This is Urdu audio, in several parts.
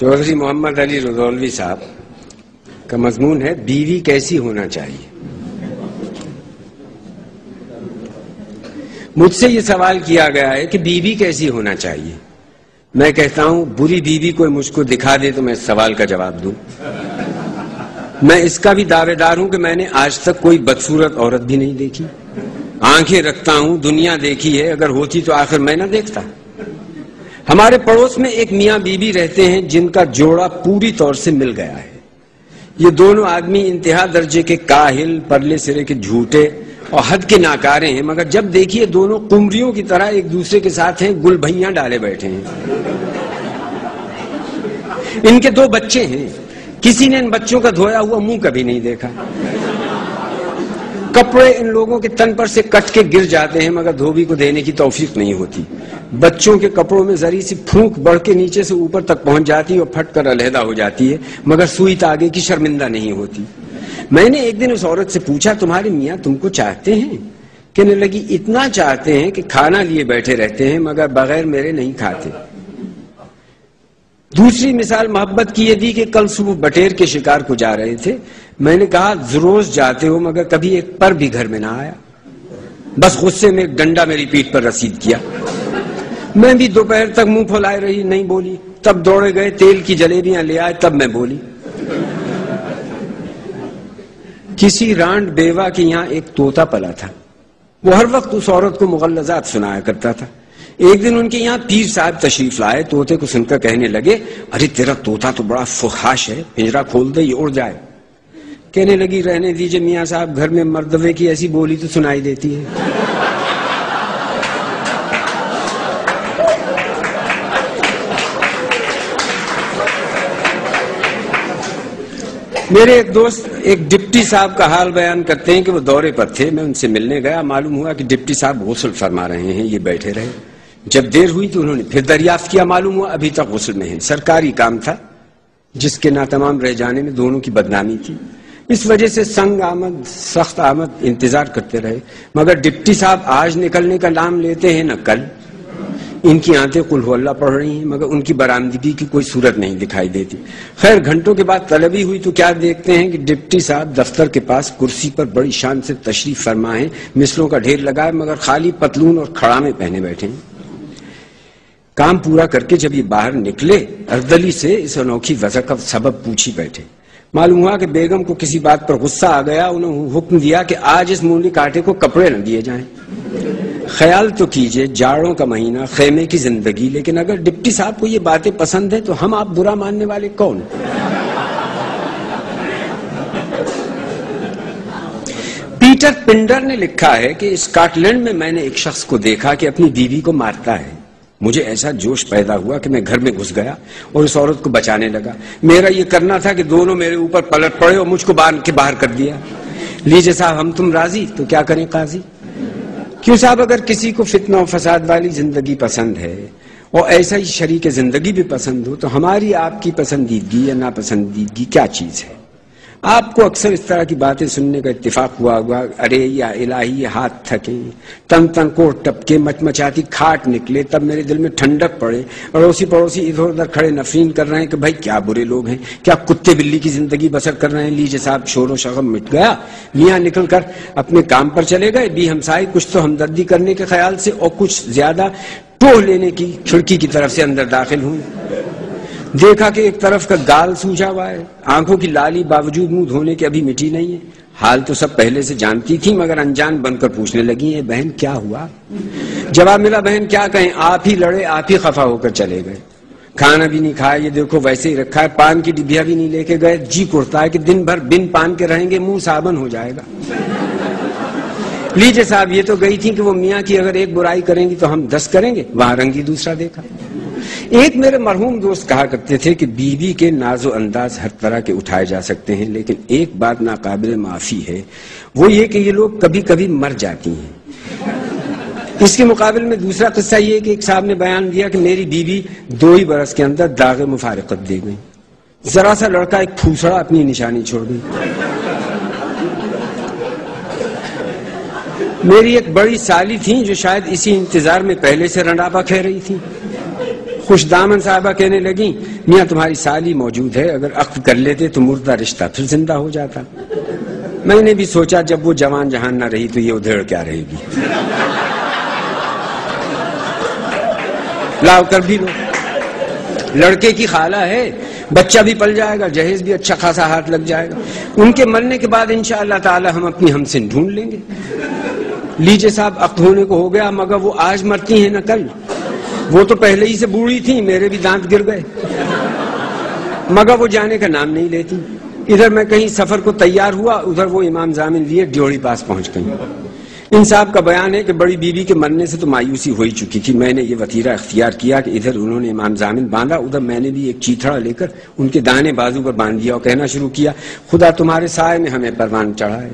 چودھری محمد علی رضولوی صاحب کا مضمون ہے بیوی کیسی ہونا چاہیے۔ مجھ سے یہ سوال کیا گیا ہے کہ بیوی کیسی ہونا چاہیے۔ میں کہتا ہوں بری بیوی کوئی مجھ کو دکھا دے تو میں اس سوال کا جواب دوں۔ میں اس کا بھی دعوے دار ہوں کہ میں نے آج تک کوئی بدصورت عورت بھی نہیں دیکھی۔ آنکھیں رکھتا ہوں، دنیا دیکھی ہے، اگر ہوتی تو آخر میں نہ دیکھتا۔ ہمارے پڑوس میں ایک میاں بیوی رہتے ہیں جن کا جوڑا پوری طور سے مل گیا ہے۔ یہ دونوں آدمی انتہا درجے کے کاہل، پرلے سرے کے جھوٹے اور حد کے ناکارے ہیں، مگر جب دیکھیے دونوں قمریوں کی طرح ایک دوسرے کے ساتھ ہیں، گل بھیاں ڈالے بیٹھے ہیں۔ ان کے 2 بچے ہیں، کسی نے ان بچوں کا دھویا ہوا منہ کبھی نہیں دیکھا۔ کپڑے ان لوگوں کے تن پر سے کٹ کے گر جاتے ہیں مگر دھوبی کو دینے کی توفیق نہیں ہوتی۔ بچوں کے کپڑوں میں ذری سی پھونک بڑھ کے نیچے سے اوپر تک پہنچ جاتی ہے اور پھٹ کر علیحدہ ہو جاتی ہے، مگر سوئی تاگے کی شرمندہ نہیں ہوتی۔ میں نے ایک دن اس عورت سے پوچھا تمہارے میاں تم کو چاہتے ہیں؟ کہنے لگی اتنا چاہتے ہیں کہ کھانا لیے بیٹھے رہتے ہیں مگر بغیر میرے نہیں کھاتے۔ دوسری مثال محبت کی یہ دی کہ کل صبح بٹیر کے شکار کو جا رہے تھے۔ میں نے کہا روز جاتے ہو مگر کبھی ایک پر بھی گھر میں نہ آیا۔ بس غصے میں ایک ڈنڈا میری پیٹھ پر رسید کیا۔ میں بھی دوپہر تک منہ پھولائے رہی، نہیں بولی۔ تب دوڑے گئے تیل کی جلیبیاں لے آئے، تب میں بولی۔ کسی رانڈ بیوہ کے یہاں ایک طوطا پلا تھا، وہ ہر وقت اس عورت کو مغلظات سنایا کرتا تھا۔ ایک دن ان کے یہاں پیر صاحب تشریف لائے، طوطے کو سن کر کہنے لگے ارے تیرا طوطا تو بڑا فحاش ہے، پنجرا کھول دے یہ اڑ جائے۔ کہنے لگی رہنے دیجئے میاں صاحب، گھر میں مردوے کی ایسی بولی تو سنائی دیتی ہے۔ میرے ایک دوست ایک ڈپٹی صاحب کا حال بیان کرتے ہیں کہ وہ دورے پر تھے، میں ان سے ملنے گیا، معلوم ہوا کہ ڈپٹی صاحب غسل فرما رہے ہیں، یہ بیٹھے رہے۔ جب دیر ہوئی تو انہوں نے پھر دریافت کیا، معلوم ہوا ابھی تک غسل میں ہیں۔ سرکاری کام تھا جس کے ناتمام رہ جانے میں دونوں کی بدنامی تھی، اس وجہ سے سنگ آمد سخت آمد انتظار کرتے رہے، مگر ڈپٹی صاحب آج نکلنے کا نام لیتے ہیں نہ کل۔ ان کی آنتیں قل ہو اللہ پڑھ رہی ہیں مگر ان کی برآمدگی کی کوئی صورت نہیں دکھائی دیتی۔ خیر گھنٹوں کے بعد طلبی ہوئی تو کیا دیکھتے ہیں کہ ڈپٹی صاحب دفتر کے پاس کرسی پر بڑی شان سے تشریف فرما ہے، مثلوں کا ڈھیر لگائے مگر خالی پتلون اور کھڑامے پہنے بیٹھے ہیں۔ کام پورا کر کے جب یہ باہر نکلے اردلی سے اس انوکھی وجہ کا سبب پوچھی بیٹھے۔ معلوم ہوا کہ بیگم کو کسی بات پر غصہ آ گیا، انہوں نے حکم دیا کہ آج اس مونڈی کاٹے کو کپڑے نہ دیے جائیں۔ خیال تو کیجئے جاڑوں کا مہینہ، خیمے کی زندگی، لیکن اگر ڈپٹی صاحب کو یہ باتیں پسند ہیں تو ہم آپ برا ماننے والے کون؟ پیٹر پنڈر نے لکھا ہے کہ اسکاٹ لینڈ میں میں نے ایک شخص کو دیکھا کہ اپنی بیوی کو مارتا ہے۔ مجھے ایسا جوش پیدا ہوا کہ میں گھر میں گھس گیا اور اس عورت کو بچانے لگا۔ میرا یہ کرنا تھا کہ دونوں میرے اوپر پلٹ پڑے اور مجھ کو باندھ کے باہر کر دیا۔ لیجئے صاحب ہم تم راضی تو کیا کریں قاضی؟ کیوں صاحب اگر کسی کو فتنہ و فساد والی زندگی پسند ہے اور ایسا ہی شریک زندگی بھی پسند ہو تو ہماری آپ کی پسندیدگی یا ناپسندیدگی کیا چیز ہے؟ آپ کو اکثر اس طرح کی باتیں سننے کا اتفاق ہوا ہوگا، ارے یا الہی یہ ہاتھ تھکے، تن تن کوٹ ٹپکے، مچمچاتی کھاٹ نکلے، تب میرے دل میں ٹھنڈک پڑے، اڑوسی پڑوسی ادھر ادھر کھڑے نفرین کر رہے ہیں کہ بھائی کیا برے لوگ ہیں، کیا کتے بلی کی زندگی بسر کر رہے ہیں۔ لیجیے صاحب شور و شغم مٹ گیا، میاں نکل کر اپنے کام پر چلے گئے، بھی ہمسائے کچھ تو ہمدردی کرنے کے خیال سے اور کچھ زیادہ ٹوہ لینے کی کھڑکی کی طرف سے اندر داخل ہوئے۔ دیکھا کہ ایک طرف کا گال سوجا ہوا ہے، آنکھوں کی لالی باوجود منہ دھونے کے ابھی مٹی نہیں ہے۔ حال تو سب پہلے سے جانتی تھی مگر انجان بن کر پوچھنے لگی ہیں بہن کیا ہوا؟ جواب ملا بہن کیا کہیں، آپ ہی لڑے، آپ ہی خفا ہو کر چلے گئے، کھانا بھی نہیں کھایا، یہ دیکھو ویسے ہی رکھا ہے، پان کی ڈبیا بھی نہیں لے کے گئے، جی کرتا ہے کہ دن بھر بن پان کے رہیں گے، منہ صابن ہو جائے گا۔ لیجیے صاحب یہ تو گئی تھی کہ وہ میاں کی اگر ایک برائی کریں گی تو ہم 10 کریں گے، وہاں رنگی دوسرا دیکھا۔ ایک میرے مرحوم دوست کہا کرتے تھے کہ بیوی کے ناز و انداز ہر طرح کے اٹھائے جا سکتے ہیں لیکن ایک بات ناقابل معافی ہے، وہ یہ کہ یہ لوگ کبھی کبھی مر جاتی ہیں۔ اس کے مقابل میں دوسرا قصہ یہ کہ ایک صاحب نے بیان دیا کہ میری بیوی 2 ہی برس کے اندر داغ مفارقت دے گئی، ذرا سا لڑکا ایک پھوسڑا اپنی نشانی چھوڑ گئی۔ میری ایک بڑی سالی تھی جو شاید اسی انتظار میں پہلے سے رنڈاپا کھہ رہی تھی۔ خوش دامن صاحبہ کہنے لگیں میاں تمہاری سالی موجود ہے، اگر عقد کر لیتے تو مردہ رشتہ پھر زندہ ہو جاتا۔ میں نے بھی سوچا جب وہ جوان جہان نہ رہی تو یہ ادھیڑ کیا رہے گی، لاؤ کر بھی لو۔ لڑکے کی خالہ ہے، بچہ بھی پل جائے گا، جہیز بھی اچھا خاصا ہاتھ لگ جائے گا، ان کے مرنے کے بعد انشاءاللہ تعالی ہم اپنی ہمسن ڈھونڈ لیں گے۔ لیجیے صاحب عقد ہونے کو ہو گیا، مگر وہ آج مرتی ہیں نہ کل، وہ تو پہلے ہی سے بوڑھی تھیں، میرے بھی دانت گر گئے، مگر وہ جانے کا نام نہیں لیتی۔ ادھر میں کہیں سفر کو تیار ہوا، ادھر وہ امام ضامن لیے ڈیوڑی پاس پہنچ گئی۔ ان صاحب کا بیان ہے کہ بڑی بیوی کے مرنے سے تو مایوسی ہو ہی چکی تھی، میں نے یہ وتیرہ اختیار کیا کہ ادھر انہوں نے امام ضامن باندھا، ادھر میں نے بھی ایک چیتھڑا لے کر ان کے دانے بازو پر باندھ دیا اور کہنا شروع کیا خدا تمہارے سائے میں ہمیں پروان چڑھا ہے۔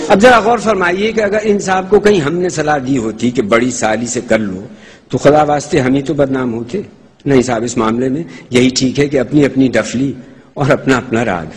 اب ذرا غور فرمائیے کہ اگر ان صاحب کو کہیں ہم نے صلاح دی ہوتی کہ بڑی سالی سے کر لو تو خدا واسطے ہم ہی تو بدنام ہوتے۔ نہیں صاحب، اس معاملے میں یہی ٹھیک ہے کہ اپنی اپنی ڈفلی اور اپنا اپنا راگ۔